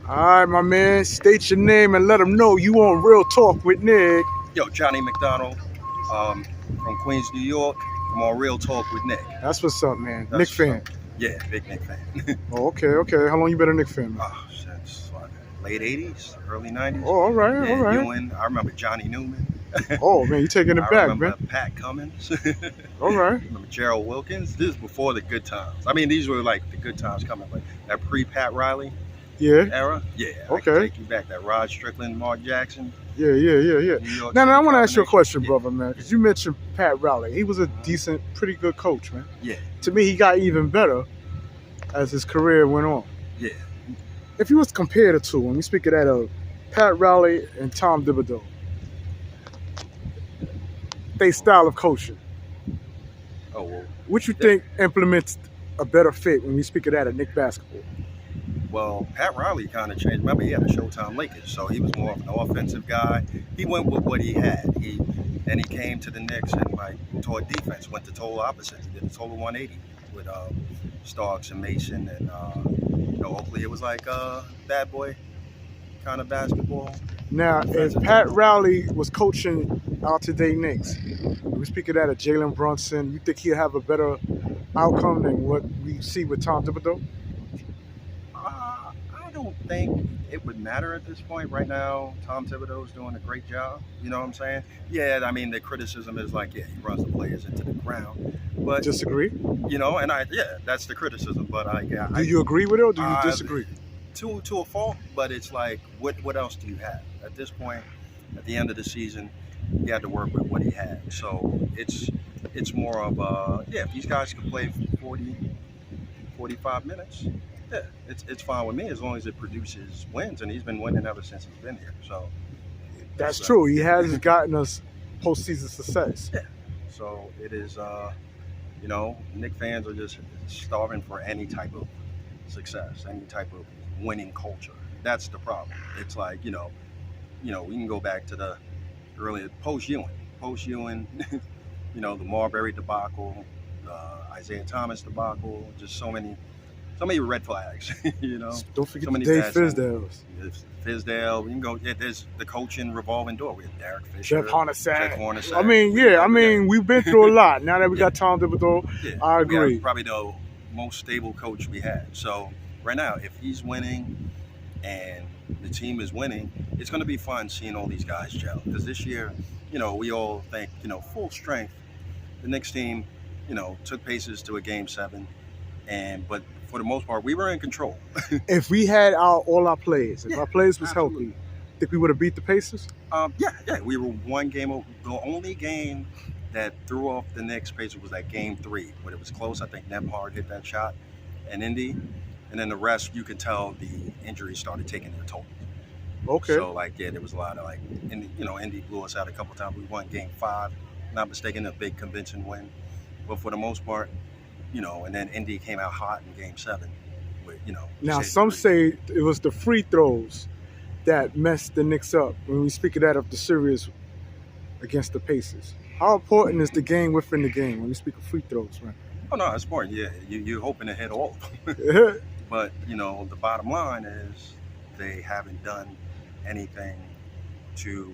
All right, my man. State your name and let them know you on Real Talk with Nick. Yo, Johnny McDonald, from Queens, New York. I'm on Real Talk with Nick. That's what's up, man. That's Nick fan. Yeah, big Nick fan. Oh, okay. How long you been a Nick fan, man? Since what, late 80s, early 90s. Oh, all right. Ewan, I remember Johnny Newman. Oh, man, you taking it I back, remember man. Pat Cummins. All right. I remember Gerald Wilkins. This is before the good times. I mean, these were like the good times coming, like that pre-Pat Riley era. Yeah, Okay. I can take you back. That Rod Strickland, Mark Jackson. Yeah. Now, I want to ask you a question, brother, man, because you mentioned Pat Riley. He was a decent, pretty good coach, man. Yeah. To me, he got even better as his career went on. Yeah. If you was to compare the two, when we speak of that, Pat Riley and Tom Thibodeau, they style of coaching. Oh, well. What you think implements a better fit when we speak of that at Knick basketball? Well, Pat Riley kind of changed. Remember, he had a Showtime Lakers, so he was more of an offensive guy. He went with what he had. Then he came to the Knicks and like toward defense, went the total opposite. He did a total 180 with Starks and Mason and Oakley. It was like bad boy kind of basketball. Now, if Pat Riley was coaching our today Knicks, we speak of that at Jalen Brunson, you think he'll have a better outcome than what we see with Tom Thibodeau? I don't think it would matter at this point. Right now, Tom Thibodeau is doing a great job. You know what I'm saying? Yeah, I mean, the criticism is like, he runs the players into the ground. But Disagree? And that's the criticism. But do you agree with it or do you disagree? To a fault, but it's like, what else do you have? At this point, at the end of the season, he had to work with what he had. So it's more of, if these guys can play 40, 45 minutes, yeah, it's fine with me as long as it produces wins, and he's been winning ever since he's been here. So that's true. He has gotten us postseason success. Yeah. So it is, Knick fans are just starving for any type of success, any type of winning culture. That's the problem. It's like, we can go back to the earlier post-Ewing, the Marbury debacle, the Isaiah Thomas debacle, just so many red flags, Don't forget so many Dave Fizdale's. Fizdale, we can go, there's the coaching revolving door. We have Derek Fisher. Jeff Hornacek. I mean, we've been through a lot. Now that we got Tom Thibodeau, I agree. Probably the most stable coach we had. So right now, if he's winning and the team is winning, it's going to be fun seeing all these guys gel. Because this year, we all think, full strength. The Knicks team, took paces to a Game 7, but for the most part, we were in control. If we had all our players, if our players was absolutely healthy, think we would have beat the Pacers? We were one game over. The only game that threw off the Knicks Pacers was that Game 3, when it was close. I think Nemhard hit that shot, and Indy, and then the rest, you could tell the injuries started taking their toll. Okay. So there was a lot of Indy blew us out a couple times. We won Game 5, not mistaken, a big convincing win, but for the most part. And then Indy came out hot in Game 7. Now, some say it was the free throws that messed the Knicks up when we speak of that of the series against the Pacers. How important is the game within the game when we speak of free throws, man? Oh, no, it's important. Yeah, you're hoping to hit all of them. But, the bottom line is they haven't done anything to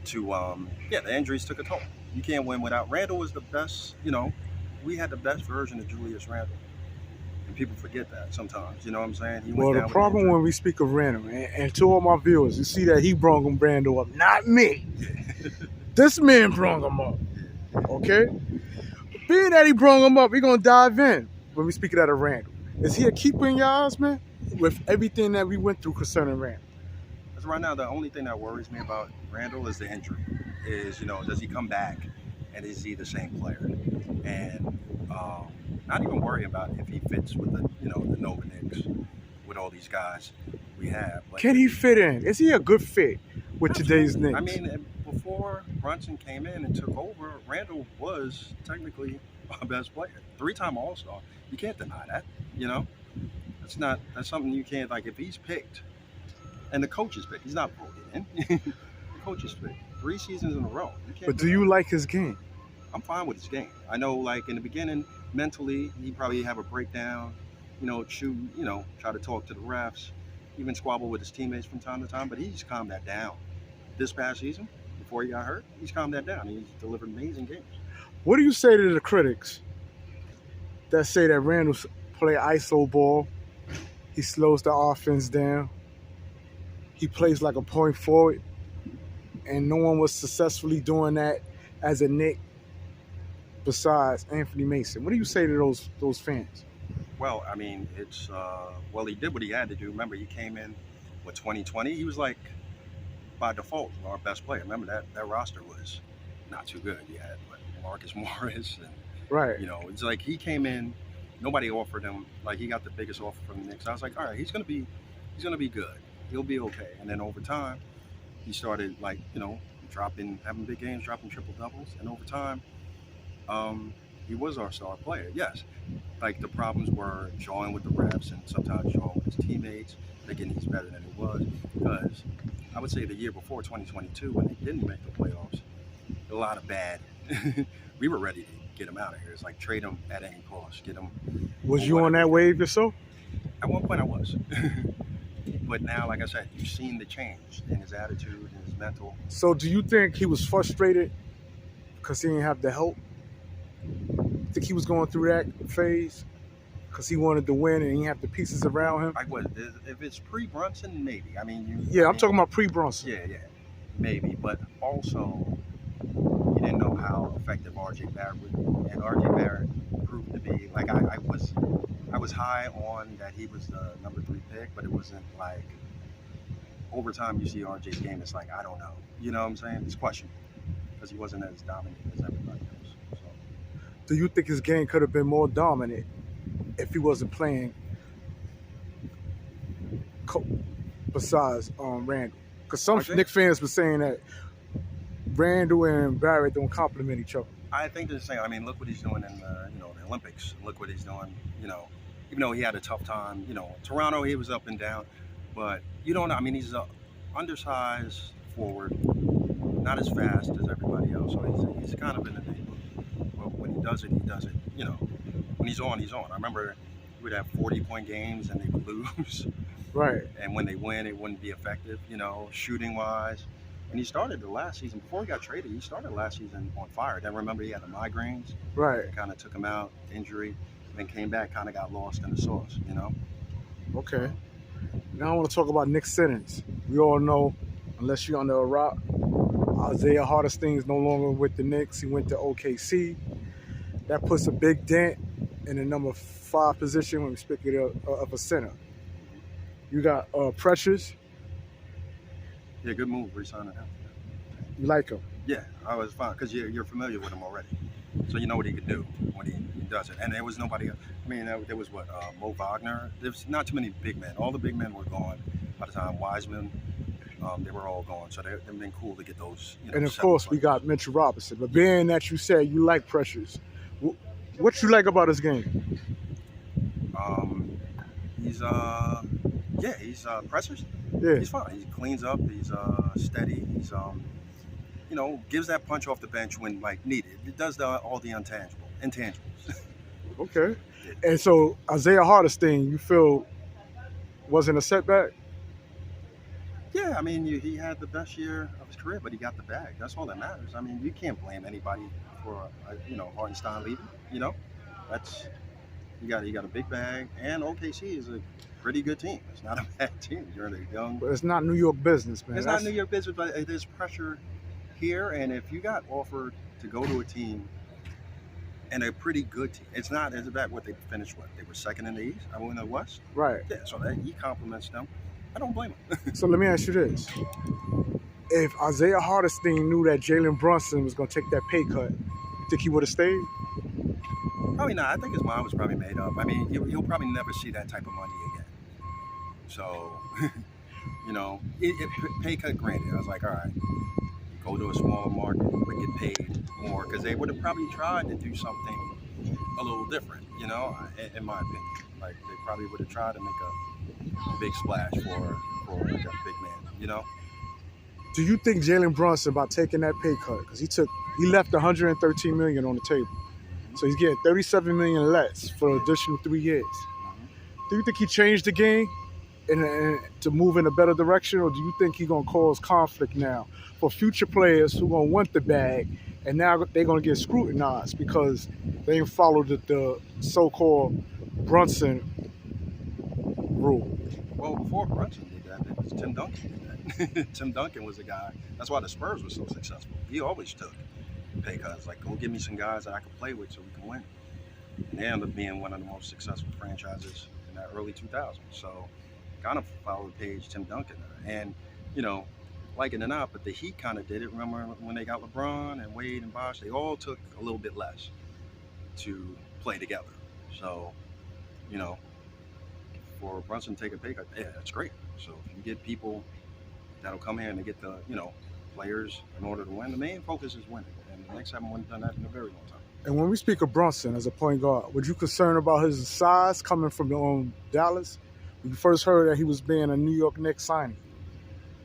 the injuries took a toll. You can't win without. Randall was the best, we had the best version of Julius Randle. And people forget that sometimes, you know what I'm saying? The problem when we speak of Randle, and to all my viewers, you see that he brung Randle up, not me. This man brung him up, okay? Being that he brung him up, we're going to dive in when we speak of that of Randle. Is he a keeper in your eyes, man, with everything that we went through concerning Randle? Because right now, the only thing that worries me about Randle is the injury. Does he come back? And is he the same player? And not even worry about if he fits with the Nova Knicks, with all these guys we have. But can he fit in? Is he a good fit with today's Knicks? I mean, before Brunson came in and took over, Randle was technically our best player. 3-time All-Star. You can't deny that. That's something you can't, if he's picked, and the coach is picked, he's not voted in. The coach is picked 3 seasons in a row. But do you like his game? I'm fine with his game. I know, in the beginning, mentally, he probably have a breakdown, try to talk to the refs. even squabble with his teammates from time to time, but he's calmed that down. This past season, before he got hurt, he's calmed that down. He's delivered amazing games. What do you say to the critics that say that Randall play ISO ball? He slows the offense down. He plays like a point forward, and no one was successfully doing that as a Knick besides Anthony Mason. What do you say to those fans? Well, I mean, it's well, he did what he had to do. Remember, he came in with 2020. He was like by default our best player. Remember that roster was not too good. You had Marcus Morris, and Right. you know, it's like he came in. Nobody offered him, like he got the biggest offer from the Knicks. I was like, all right, he's gonna be good. He'll be okay. And then over time, he started like, you know, having big games, dropping triple doubles, and over time, he was our star player. Yes, like the problems were joining with the refs and sometimes joining with his teammates, thinking he's better than he was. Because I would say the year before 2022, when they didn't make the playoffs, a lot of bad. We were ready to get him out of here. It's like trade him at any cost. Get him. Was you on that wave yourself? At one point, I was. But now, like I said, you've seen the change in his attitude and his mental. So do you think he was frustrated because he didn't have the help? Think he was going through that phase because he wanted to win and he didn't have the pieces around him? I was. If it's pre-Brunson, maybe. I mean, I'm talking about pre-Brunson. Yeah, maybe. But also, you didn't know how effective R.J. Barrett would be, and R.J. Barrett proved to be like I was high on that he was the number 3 pick, but it wasn't like over time you see R.J.'s game. It's like I don't know. You know what I'm saying? It's questionable because he wasn't as dominant as everybody else. So. Do you think his game could have been more dominant if he wasn't playing besides Randall? Because some Knick fans were saying that Randall and Barrett don't complement each other. I think they're the same. I mean, look what he's doing in the Olympics. Look what he's doing. Even though he had a tough time. Toronto, he was up and down, but you don't know. I mean, he's an undersized forward, not as fast as everybody else. So he's kind of in the neighborhood. But when he does it, when he's on, he's on. I remember he would have 40-point games and they would lose. Right. And when they win, it wouldn't be effective, shooting wise. And he started the last season, before he got traded, he started last season on fire. Then remember he had the migraines. Right. It kind of took him out, injury, then came back, kind of got lost in the sauce, Okay. Now I want to talk about Nick Simmons. We all know, unless you're under a rock, Isaiah Hartenstein is no longer with the Knicks. He went to OKC. That puts a big dent in the number 5 position when we speak of a center. You got Precious. Yeah, good move, re-signing him. You like him? Yeah, I was fine because you're familiar with him already, so you know what he can do when he does it. And there was nobody else. I mean, there was Mo Wagner. There's not too many big men. All the big men were gone by the time Wiseman. They were all gone, so they've been cool to get those. And of course, we got Mitchell Robinson. But being that you said you like Precious, what you like about his game? He's Precious. Yeah. He's fine. He cleans up. He's steady. He's gives that punch off the bench when needed. It does all the intangibles. Okay. And so Isaiah Hartenstein, you feel wasn't a setback? Yeah, I mean, he had the best year of his career, but he got the bag. That's all that matters. I mean, you can't blame anybody for Hartenstein leaving. That's he got a big bag, and OKC is a pretty good team. It's not a bad team. You're young. But it's not New York business, man. It's not New York business, but there's pressure here. And if you got offered to go to a team, and a pretty good team, it's about what they finished with. They were second in the East. I mean, in the West. Right. Yeah. So he compliments them. I don't blame him. So let me ask you this: if Isaiah Hartenstein knew that Jalen Brunson was going to take that pay cut, you think he would have stayed? Probably not. I think his mind was probably made up. I mean, he'll probably never see that type of money again. So, pay cut granted. I was like, all right, go to a smaller market, but get paid more, because they would have probably tried to do something a little different, in my opinion. Like, they probably would have tried to make a big splash for like a big man, Do you think Jalen Brunson, by taking that pay cut, because he left $113 million on the table, so he's getting $37 million less for an additional 3 years. Do you think he changed the game to move in a better direction, or do you think he's gonna cause conflict now for future players who gonna want the bag, and now they're gonna get scrutinized because they ain't followed the so-called Brunson rule? Well, before Brunson did that, it was Tim Duncan did that. Tim Duncan was the guy. That's why the Spurs were so successful. He always took pay cuts. Like, go give me some guys that I can play with so we can win. And they ended up being one of the most successful franchises in that early 2000s. So, kind of followed the page Tim Duncan. And, you know, like it or not, but the Heat kind of did it. Remember when they got LeBron and Wade and Bosh? They all took a little bit less to play together. So, you know, for Brunson to take a pay cut, yeah, that's great. So if you get people that'll come here and they get the, you know, players in order to win, the main focus is winning. And the Knicks haven't done that in a very long time. And when we speak of Brunson as a point guard, were you concerned about his size coming from Dallas? When you first heard that he was being a New York Knicks signing?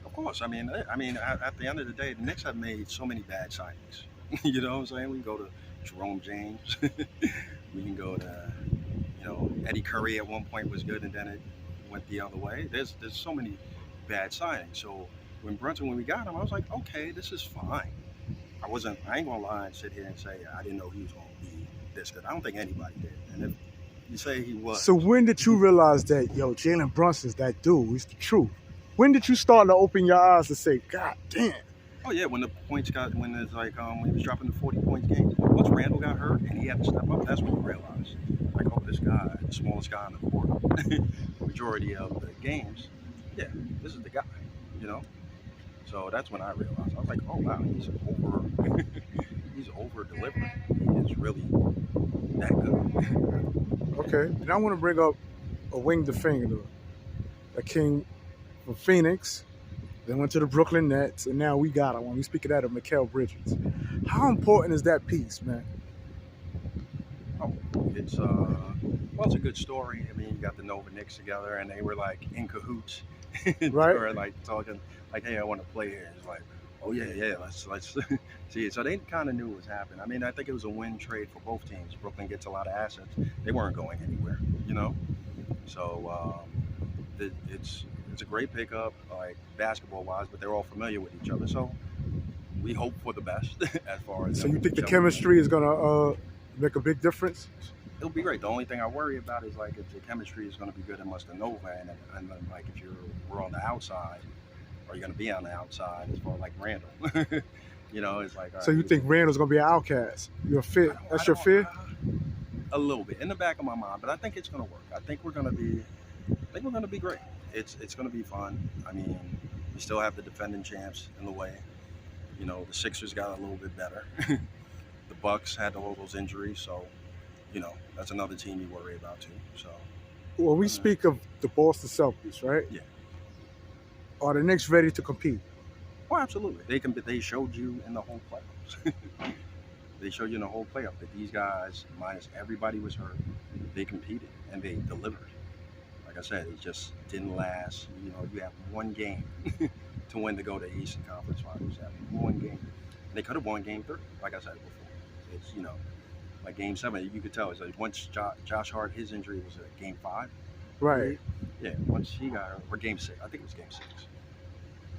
Of course. I mean, at the end of the day, the Knicks have made so many bad signings. You know what I'm saying? We can go to Jerome James. We can go to, you know, Eddie Curry at one point was good, and then it went the other way. There's so many bad signings. So when we got him, I was like, okay, this is fine. I ain't gonna lie and sit here and say I didn't know he was gonna be this good. I don't think anybody did. And if you say he was. So when did you realize that, yo, Jalen Brunson's that dude? He's the truth. When did you start to open your eyes to say, God damn? Oh yeah, when when he was dropping the 40 points games. Once Randall got hurt and he had to step up, that's when you realize, like, oh, this guy, the smallest guy on the court, majority of the games, yeah, this is the guy, you know. So that's when I realized. I was like, oh wow, he's over delivering. He is really that good. Okay, and I want to bring up a wing defender that came from Phoenix, then went to the Brooklyn Nets, and now we got him. When we speak of that, of Mikal Bridges. How important is that piece, man? Oh, it's a good story. I mean, you got the Nova Knicks together, and they were like in cahoots, Right? They were like talking, like, hey, I want to play here. It's like, oh yeah, let's see. So they kind of knew what was happening. I mean, I think it was a win trade for both teams. Brooklyn gets a lot of assets. They weren't going anywhere, you know. So it's a great pickup, like basketball wise, but they're all familiar with each other. So we hope for the best as far as. So you think the chemistry is gonna make a big difference? It'll be great. The only thing I worry about is, like, if the chemistry is going to be good amongst the Nova, and then, like, if we're on the outside, or you're going to be on the outside as far as, like, Randall. You know, it's like. So you think Randall's gonna be an outcast? You're fit. That's your fear? A little bit in the back of my mind, but I think it's going to work. I think we're going to be great. It's going to be fun. I mean, we still have the defending champs in the way. You know, the Sixers got a little bit better. The Bucks had all those injuries, so, you know, that's another team you worry about too. So, when we speak of the Boston Celtics, right? Yeah. Are the Knicks ready to compete? Oh, absolutely. They showed you in the whole playoffs. They showed you in the whole playoff that these guys, minus everybody was hurt, they competed and they delivered. Like I said, it just didn't last. You know, you have one game to win to go to Eastern Conference Finals. You have one game. And they could have won Game 3, like I said before. It's, you know, like Game 7, you could tell. It's like once Josh Hart, his injury was at Game 5. Right. Yeah, once he got hurt, or Game 6. I think it was Game 6.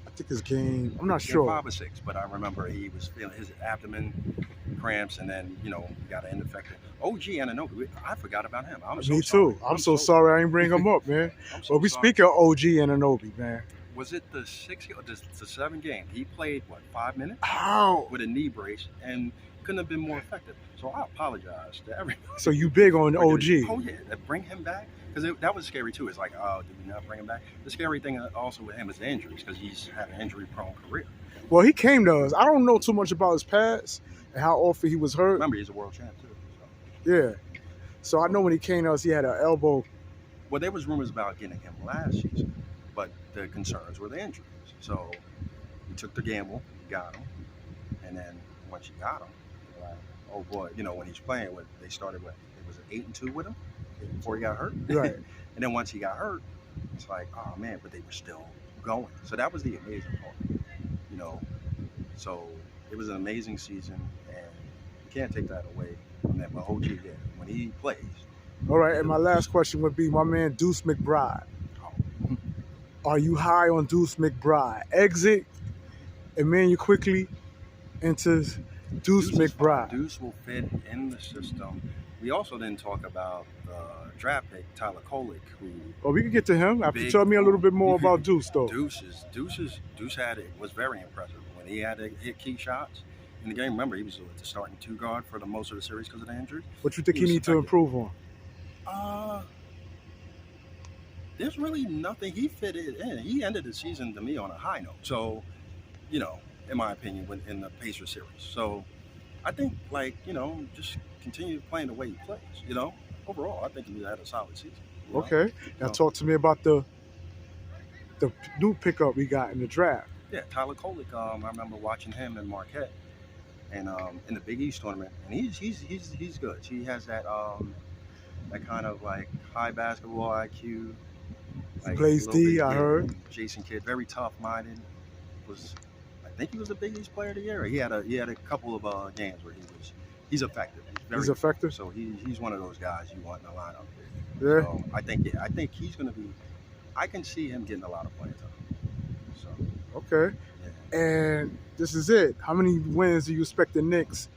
I think it's game. I'm not Game sure. 5 or 6, but I remember he was feeling his abdomen cramps, and then, you know, he got an infection. OG Anunoby, I forgot about him. Me too. I'm so sorry I ain't bring him up, man. But we speak of OG Anunoby, man. Was it the 6 or the 7 game? He played, what, 5 minutes? How? With a knee brace, and couldn't have been more effective. So I apologize to everybody. So you big on OG? Oh yeah, bring him back, because that was scary too. It's like, oh, did we not bring him back? The scary thing also with him is the injuries, because he's had an injury-prone career. Well, he came to us. I don't know too much about his past and how often he was hurt. Remember, he's a world champ too. So. Yeah. So I know when he came to us, he had an elbow. Well, there was rumors about getting him last season, but the concerns were the injuries. So we took the gamble, got him, and then once you got him, you're like, oh boy, you know, when he's playing with, they started with, it was 8-2 with him before he got hurt. Right. And then once he got hurt, it's like, oh man, but they were still going. So that was the amazing part, you know. So it was an amazing season, and you can't take that away from that. But OG did. When he plays. All right, and my last question would be my man Deuce McBride. are you high on Deuce McBride? Exit Emmanuel quickly into Deuce Deuce is fine. McBride. Deuce will fit in the system. We also didn't talk about the draft pick, Tyler Kolick, who Well, we can get to him after. Big Tell me a little boom. bit more about Deuce, though. Deuce had it was very impressive when he had to hit key shots in the game. Remember, he was the starting 2 guard for the most of the series because of the injury. What you think he was need to effective. improve on? There's really nothing he fitted in. He ended the season to me on a high note. So, you know, in my opinion, in the Pacers series. So, I think just continue playing the way he plays. Overall, I think he had a solid season. Okay. Now talk to me about the new pickup we got in the draft. Yeah, Tyler Kolick. I remember watching him in Marquette, and in the Big East tournament, and he's good. He has that kind of like high basketball IQ. He plays D, I heard. Jason Kidd, very tough-minded. I think he was the Big East Player of the Year. He had a couple of games where he's effective. He's effective. So he's one of those guys you want in the lineup. Yeah. So I think he's going to be. I can see him getting a lot of playing time. So. Okay. Yeah. And this is it. How many wins do you expect the Knicks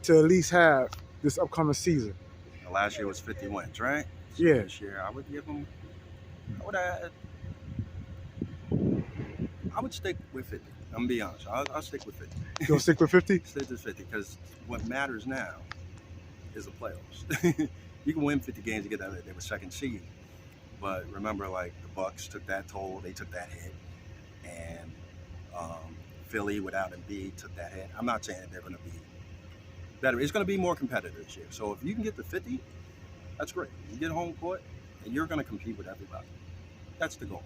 to at least have this upcoming season? Last year was 50 wins, right? So Yeah. This year I would give them. I would stick with 50. I'm gonna be honest. I'll stick with 50. You gonna stick with 50? Stick with 50 because what matters now is the playoffs. You can win 50 games to get that. They were second seed, but remember, like the Bucks took that toll. They took that hit, and Philly without Embiid took that hit. I'm not saying they're going to be better. It's going to be more competitive this year. So if you can get to 50, that's great. You get home court, and you're going to compete with everybody. That's the goal.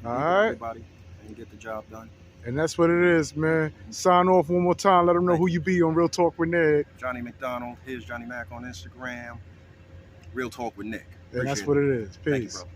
All right. Everybody and get the job done. And that's what it is, man. Sign off one more time. Let them know who you be on Real Talk with Nick. Johnny McDonald. Here's Johnny Mac on Instagram. Real Talk with Nick. And that's what it is. Peace. Thank you, bro.